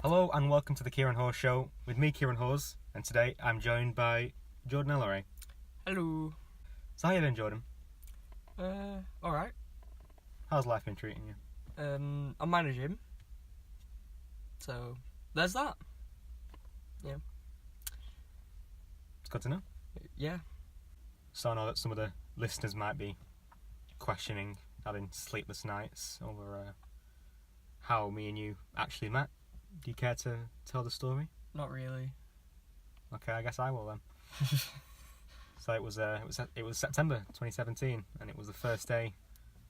Hello and welcome to the Kieran Hawes Show with me, Kieran Hawes, and today I'm joined by Jordan Elleray. Hello. So how you been, Jordan? Alright. How's life been treating you? I'm managing. So, there's that. Yeah. It's good to know. Yeah. So I know that some of the listeners might be questioning, having sleepless nights over how me and you actually met. Do you care to tell the story? Not really. Okay, I guess I will then. So it was September 2017, and it was the first day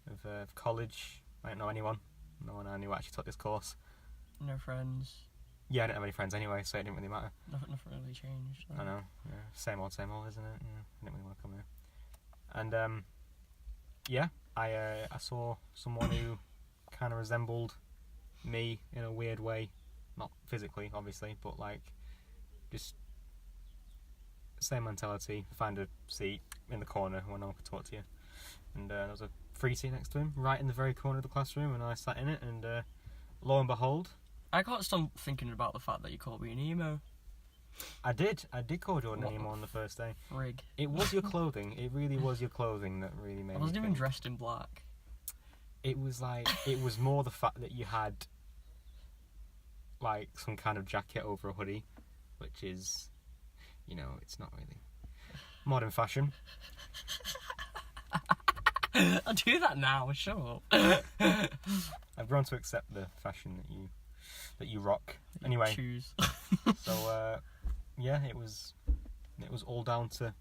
of college. I didn't know anyone. No one I knew actually took this course. No friends. Yeah, I didn't have any friends anyway, so it didn't really matter. Nothing really changed. I know. Yeah, same old, isn't it? Yeah, I didn't really want to come here. And yeah, I saw someone who kind of resembled me in a weird way. Not physically, obviously, but like just same mentality. Find a seat in the corner when no one could talk to you, and there was a free seat next to him, right in the very corner of the classroom, and I sat in it. And lo and behold, I can't stop thinking about the fact that you called me an emo. I did call Jordan an emo on the first day. Frig. It was your clothing. It really was your clothing that really made me. I wasn't even think. dressed in black. It was more the fact that you had like some kind of jacket over a hoodie, which is, it's not really modern fashion. I'll do that now, sure. I've grown to accept the fashion that you rock. Anyway, Choose. so yeah, it was all down to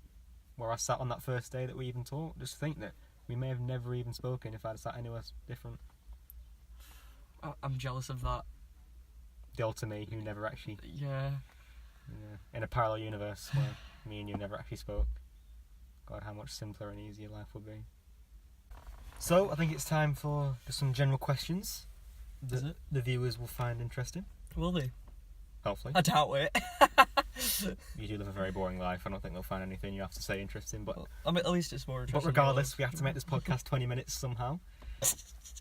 where I sat on that first day that we even talked. Just think that we may have never even spoken if I'd sat anywhere different. I'm jealous of that. The old to me who never actually. Yeah. In a parallel universe where me and you never actually spoke. God, how much simpler and easier life would be. So, I think it's time for just some general questions Is that it? the viewers will find interesting. Will they? Hopefully. I doubt it. You do live a very boring life. I don't think they'll find anything you have to say interesting. But I mean, at least it's more interesting. But regardless, we have to make this podcast 20 minutes somehow.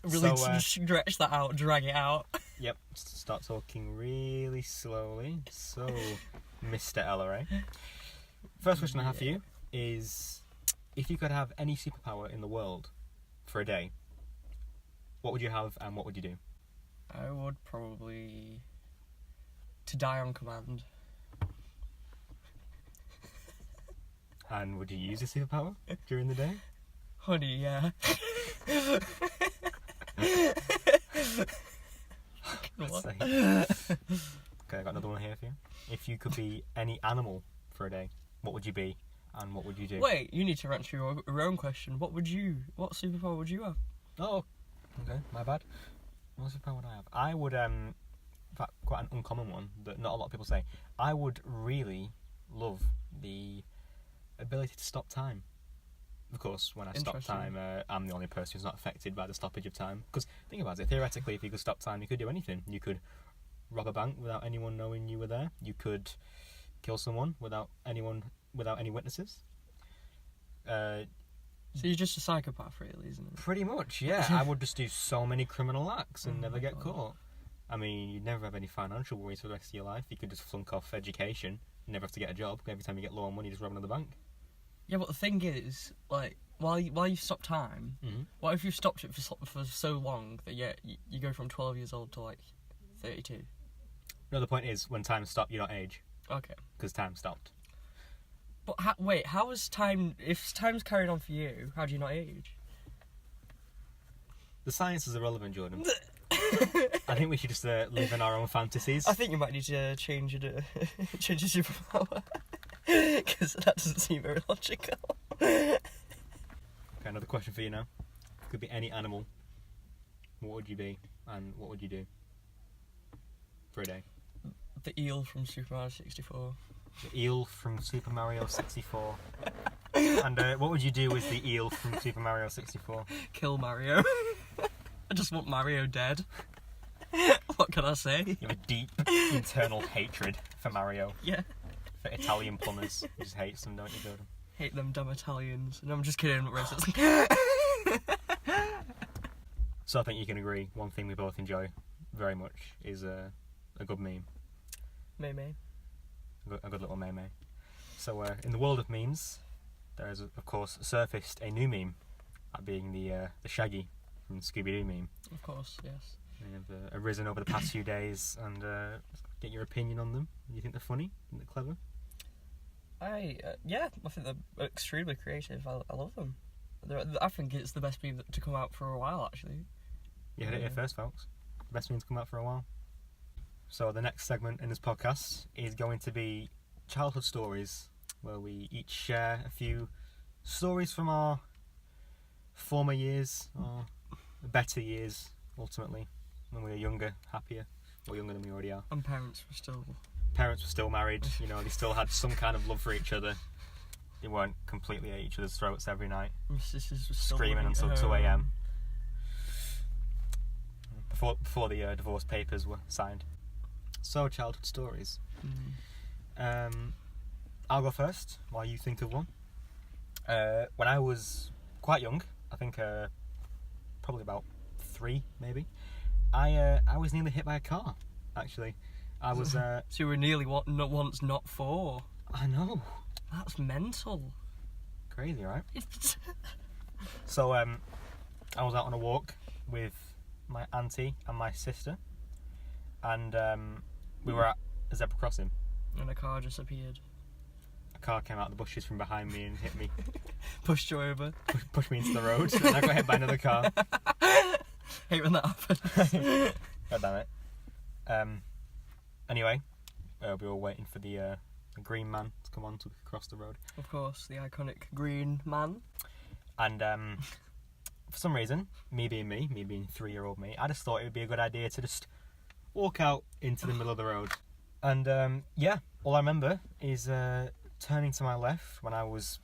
Really So, stretch that out, drag it out. Yep, start talking really slowly. So, Mr. Elleray. First question I have for you is, if you could have any superpower in the world for a day, what would you have and what would you do? I would probably to die on command. And would you use a superpower during the day? Honey, yeah. Let's see. Okay, I got another one here for you. If you could be any animal for a day, what would you be and what would you do? Wait, you need to answer your own question. What superpower would you have? Oh, okay, my bad. What superpower would I have? I would, in fact, quite an uncommon one that not a lot of people say. I would really love the ability to stop time. Of course, when I stop time, I'm the only person who's not affected by the stoppage of time. Because think about it, theoretically, if you could stop time, you could do anything. You could rob a bank without anyone knowing you were there. You could kill someone without any witnesses. So you're just a psychopath, really, isn't it? Pretty much, yeah. I would just do so many criminal acts and never get caught. I mean, you'd never have any financial worries for the rest of your life. You could just flunk off education, never have to get a job. Every time you get low on money, you just rob another bank. Yeah, but the thing is, like, while you stop time, what if you stopped it for so long that you go from 12 years old to like 32? No, the point is, when time stopped, you don't age. Okay. Because time stopped. But how is time? If time's carried on for you, how do you not age? The science is irrelevant, Jordan. I think we should just live in our own fantasies. I think you might need to change your superpower. Because that doesn't seem very logical. Okay, another question for you now. If you could be any animal, what would you be and what would you do for a day? The eel from Super Mario 64. The eel from Super Mario 64. And what would you do with the eel from Super Mario 64? Kill Mario. I just want Mario dead. What can I say? You have a deep internal hatred for Mario. Yeah. For Italian plumbers. You just hate them, don't you, Jordan? Hate them dumb Italians. No, I'm just kidding. Racist. So I think you can agree, one thing we both enjoy very much is a good meme? Maybe. A good little meme. So in the world of memes, there has of course surfaced a new meme, that being the Shaggy from Scooby-Doo meme. Of course, yes. They have arisen over the past few days, and get your opinion on them. Do you think they're funny? Do you think they're clever? I think they're extremely creative. I love them. I think it's the best meme to come out for a while, actually. You heard it here first, folks. The best meme to come out for a while. So the next segment in this podcast is going to be childhood stories, where we each share a few stories from our former years, or better years, ultimately, when we were younger, happier, or younger than we already are. And parents were still married, you know, they still had some kind of love for each other. They weren't completely at each other's throats every night, My sisters were still screaming living until at 2 home. a.m. Before the divorce papers were signed. So, childhood stories. I'll go first while you think of one. When I was quite young, I think probably about 3 maybe, I was nearly hit by a car, actually. I was So you were nearly not once, not 4. I know, That's mental. crazy, right? So I was out on a walk with my auntie and my sister, and we were at a zebra crossing. And a car just appeared. A car came out of the bushes from behind me and hit me, Pushed you over. pushed me into the road, and I got hit by another car. Hate when that happens. God damn it. Anyway, we were waiting for the green man to come on so we could cross the road. Of course, the iconic green man. And for some reason, me being 3-year-old me, I just thought it would be a good idea to just walk out into the middle of the road. And all I remember is turning to my left when I was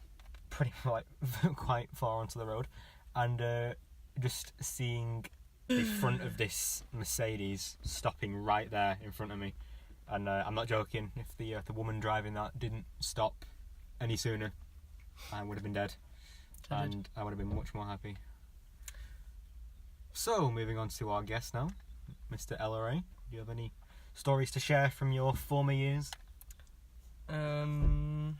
pretty quite far onto the road, and just seeing the front of this Mercedes stopping right there in front of me. And I'm not joking, if the woman driving that didn't stop any sooner, I would have been dead. And I would have been much more happy. So, moving on to our guest now, Mr. LRA. Do you have any stories to share from your former years? I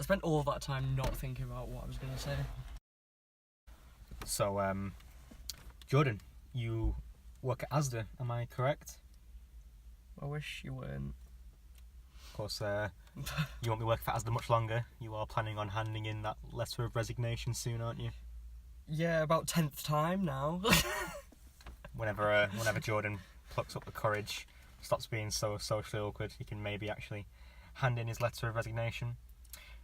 spent all of that time not thinking about what I was going to say. So, Jordan, you work at Asda, am I correct? I wish you weren't. Of course, you won't be working for Asda much longer. You are planning on handing in that letter of resignation soon, aren't you? Yeah, about 10th time now. Whenever Jordan plucks up the courage, stops being so socially awkward, he can maybe actually hand in his letter of resignation.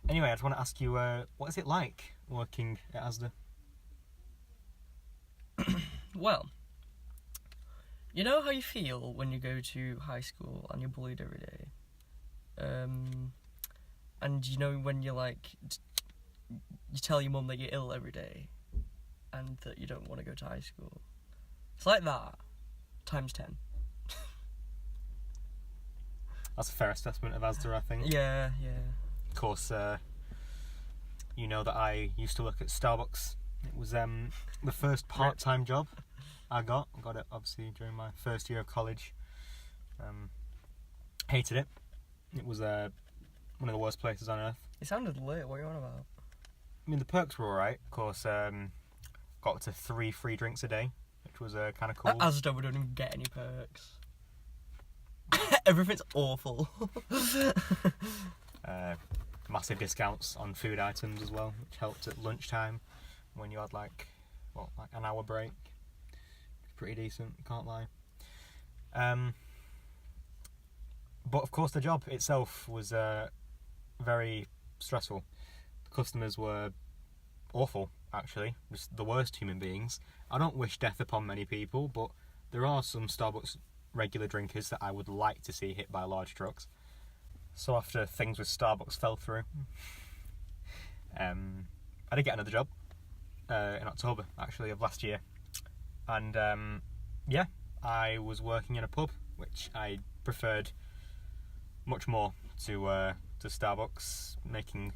Anyway, I just want to ask you, what is it like working at Asda? Well, you know how you feel when you go to high school and you're bullied every day? And you know when you're you tell your mum that you're ill every day and that you don't want to go to high school? It's like that, times 10. That's a fair assessment of Asda, I think. Yeah. Of course, you know that I used to work at Starbucks. It was the first part-time job I got. I got it, obviously, during my first year of college. Hated it. It was one of the worst places on earth. It sounded lit, what are you on about? I mean, the perks were alright. Of course, got up to 3 free drinks a day, which was kind of cool. At Asda, we don't even get any perks. Everything's awful. Massive discounts on food items as well, which helped at lunchtime when you had like an hour break. Pretty decent, can't lie. But of course the job itself was very stressful. The customers were awful, actually, just the worst human beings. I don't wish death upon many people, but there are some Starbucks regular drinkers that I would like to see hit by large trucks. So after things with Starbucks fell through, I did get another job in October, actually, of last year. And I was working in a pub, which I preferred much more to Starbucks. Making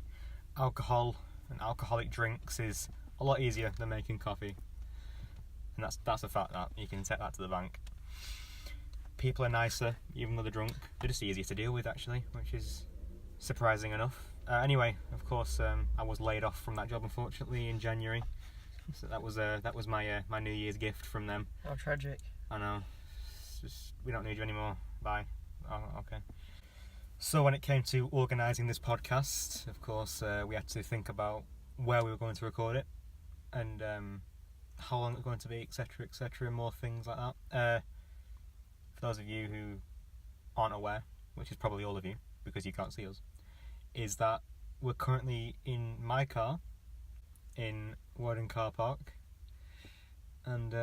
alcohol and alcoholic drinks is a lot easier than making coffee. and that's a fact that you can take that to the bank. People are nicer, even though they're drunk. They're just easier to deal with, actually, which is surprising enough. Anyway, of course, I was laid off from that job, unfortunately, in January. So that was my New Year's gift from them. How tragic. I know. It's just, we don't need you anymore. Bye. Oh, okay. So when it came to organising this podcast, of course, we had to think about where we were going to record it, and how long it was going to be, etc., etc., and more things like that. For those of you who aren't aware, which is probably all of you, because you can't see us, is that we're currently in my car, in Warden Car Park, and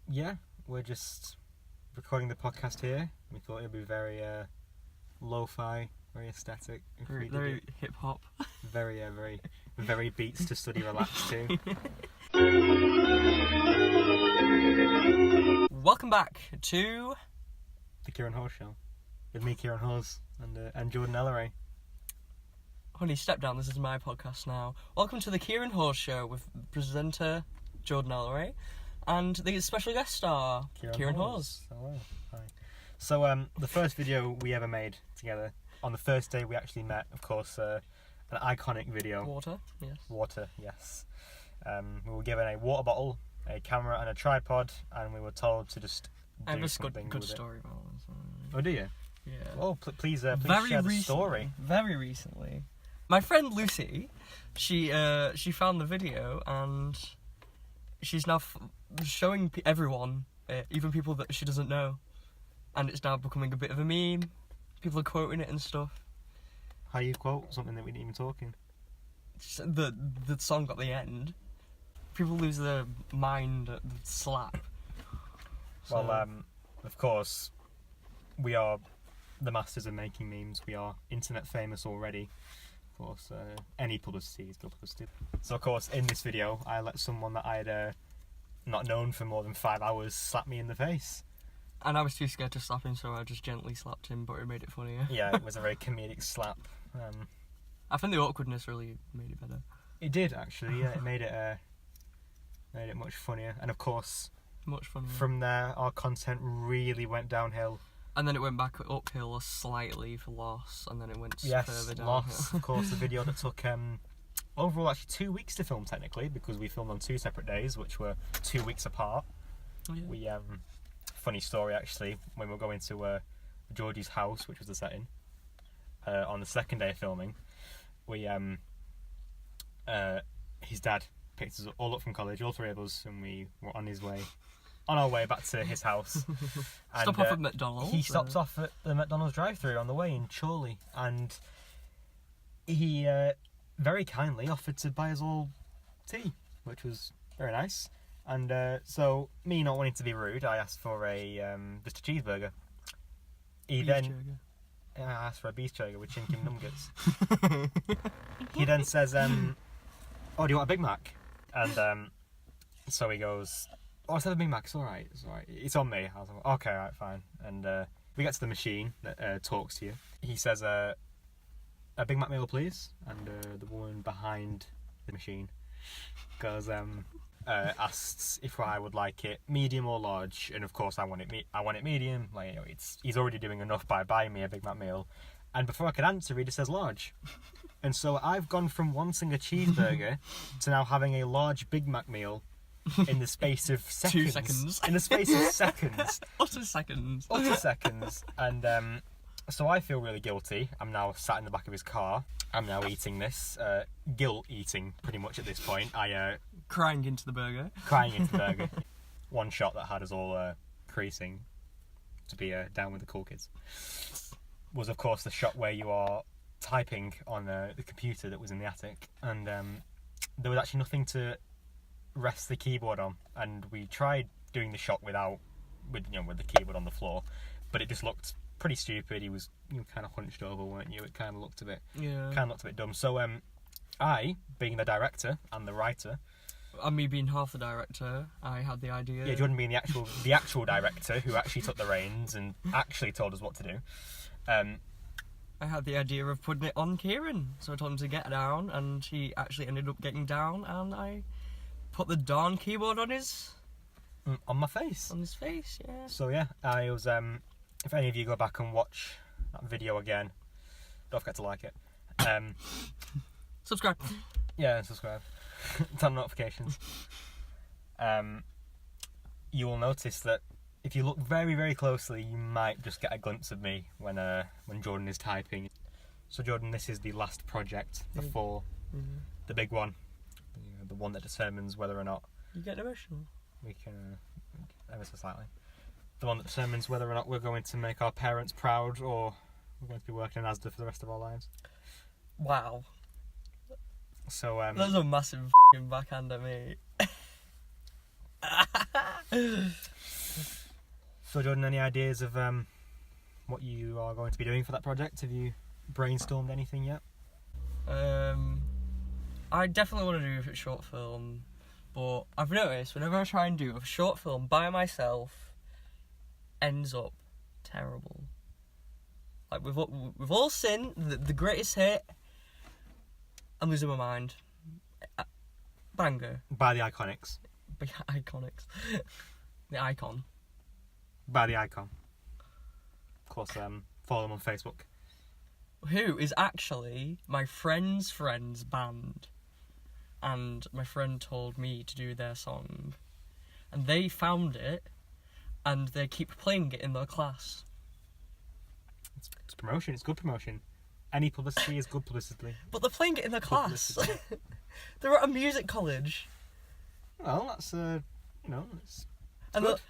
yeah, we're just recording the podcast here. We thought it would be very lo-fi, very aesthetic, Very hip hop. very very beats to study relax to. Welcome back to The Kieran Hawes Show, with me, Kieran Hawes, and Jordan Elleray. Honey, step down, this is my podcast now. Welcome to the Kieran Hawes Show with presenter Jordan Elleray and the special guest star, Kieran Hawes. Hello, hi. So, the first video we ever made together, on the first day we actually met, of course, an iconic video. Water, yes. We were given a water bottle, a camera and a tripod, and we were told to just do I have something a good with story about this. Oh, do you? Yeah. Well, please share the story. Very recently. My friend Lucy, she found the video and she's now showing everyone, even people that she doesn't know, and it's now becoming a bit of a meme. People are quoting it and stuff. How you quote something that we didn't even talk in? The song at the end. People lose their mind at the slap. So, Well, of course, we are the masters of making memes. We are internet famous already. Of course, any publicity is good publicity. So, of course, in this video, I let someone that I'd not known for more than 5 hours slap me in the face. And I was too scared to slap him, so I just gently slapped him, but it made it funnier. Yeah, it was a very comedic slap. I think the awkwardness really made it better. It did, actually. Yeah, it made it much funnier. And of course, Much funnier. from there, our content really went downhill. And then it went back uphill slightly for Loss, and then it went further downhill. Loss, of course, the video that took overall actually 2 weeks to film technically, because we filmed on 2 separate days, which were 2 weeks apart. Oh, yeah. We funny story actually, when we were going to Georgie's house, which was the setting, on the second day of filming, we his dad picked us all up from college, all 3 of us, and we were on our way back to his house. And, Stop off at McDonald's. He stopped off at the McDonald's drive-through on the way in Chorley, and he very kindly offered to buy us all tea, which was very nice. And so, me not wanting to be rude, I asked for just a cheeseburger. I asked for a beef burger with chicken nuggets. He then says, "Oh, do you want a Big Mac?" And so he goes, "Oh, let's have a Big Mac. It's all right. It's on me." I was like, "Okay, all right, fine." And we get to the machine that talks to you. He says, "A Big Mac meal, please." And the woman behind the machine goes, asks if I would like it medium or large, and of course I want it medium. Like, you know, he's already doing enough by buying me a Big Mac meal, and before I could answer, he just says large. And so I've gone from wanting a cheeseburger to now having a large Big Mac meal in the space of seconds. 2 seconds. In the space of seconds. Utter seconds. Utter seconds. And so I feel really guilty. I'm now sat in the back of his car. I'm now eating this. Guilt eating, pretty much at this point. Crying into the burger. Crying into the burger. One shot that had us all creasing to be down with the cool kids was, of course, the shot where you are typing on the computer that was in the attic, and there was actually nothing to rest the keyboard on, and we tried doing the shot with the keyboard on the floor, but it just looked pretty stupid. You were kind of hunched over, weren't you? It kind of looked a bit dumb. So I, being the director and the writer, And me being half the director, I had the idea. Yeah, Jordan being the actual director who actually took the reins and actually told us what to do. I had the idea of putting it on Kieran, so I told him to get down, and he actually ended up getting down, and I put the Dawn keyboard on his On my face. face. Yeah. So yeah, I was. If any of you go back and watch that video again, don't forget to like it. Subscribe. Yeah, and subscribe. Turn notifications. You will notice that if you look very, very closely, you might just get a glimpse of me when Jordan is typing. So Jordan, this is the last project before the big one, the one that determines whether or not You get emotional. we can, ever so slightly, the one that determines whether or not we're going to make our parents proud or we're going to be working in Asda for the rest of our lives. Wow. So That was a massive f***ing backhand at me. So Jordan, any ideas of what you are going to be doing for that project? Have you brainstormed anything yet? I definitely want to do a short film, but I've noticed whenever I try and do a short film by myself, ends up terrible. Like we've all seen the greatest hit. I'm losing my mind. Banger. By the Iconics. Big Iconics. The icon. By the Icon. Of course, follow them on Facebook. Who is actually my friend's band. And my friend told me to do their song. And they found it, and they keep playing it in their class. It's promotion, it's good promotion. Any publicity is good publicity. But they're playing it in their class. They're at a music college. Well, that's, it's And good.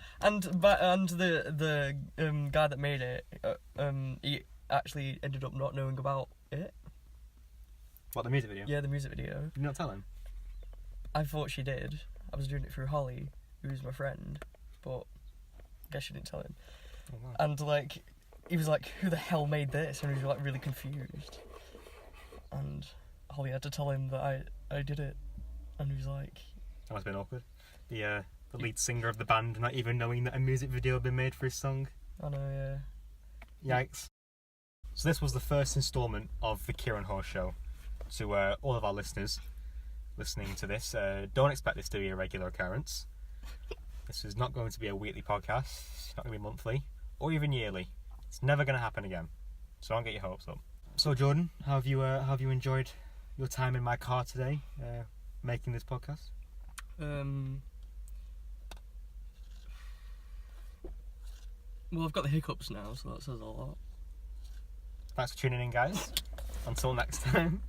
the guy that made it, he actually ended up not knowing about it. What, the music video? Yeah, the music video. Did you not tell him? I thought she did. I was doing it through Holly, who's my friend, but I guess she didn't tell him. Oh, wow. And he was like, "Who the hell made this?" And he was really confused. And Holly had to tell him that I did it, and he was like, That must have been awkward. The lead singer of the band not even knowing that a music video had been made for his song. "I know, yeah." Yikes. So this was the first instalment of the Kieran Hawes show. To all of our listeners listening to this, don't expect this to be a regular occurrence. This is not going to be a weekly podcast. It's not going to be monthly or even yearly. It's never going to happen again. So don't get your hopes up. So Jordan, how have you enjoyed your time in my car today, making this podcast? Well, I've got the hiccups now, so that says a lot. Thanks for tuning in, guys. Until next time.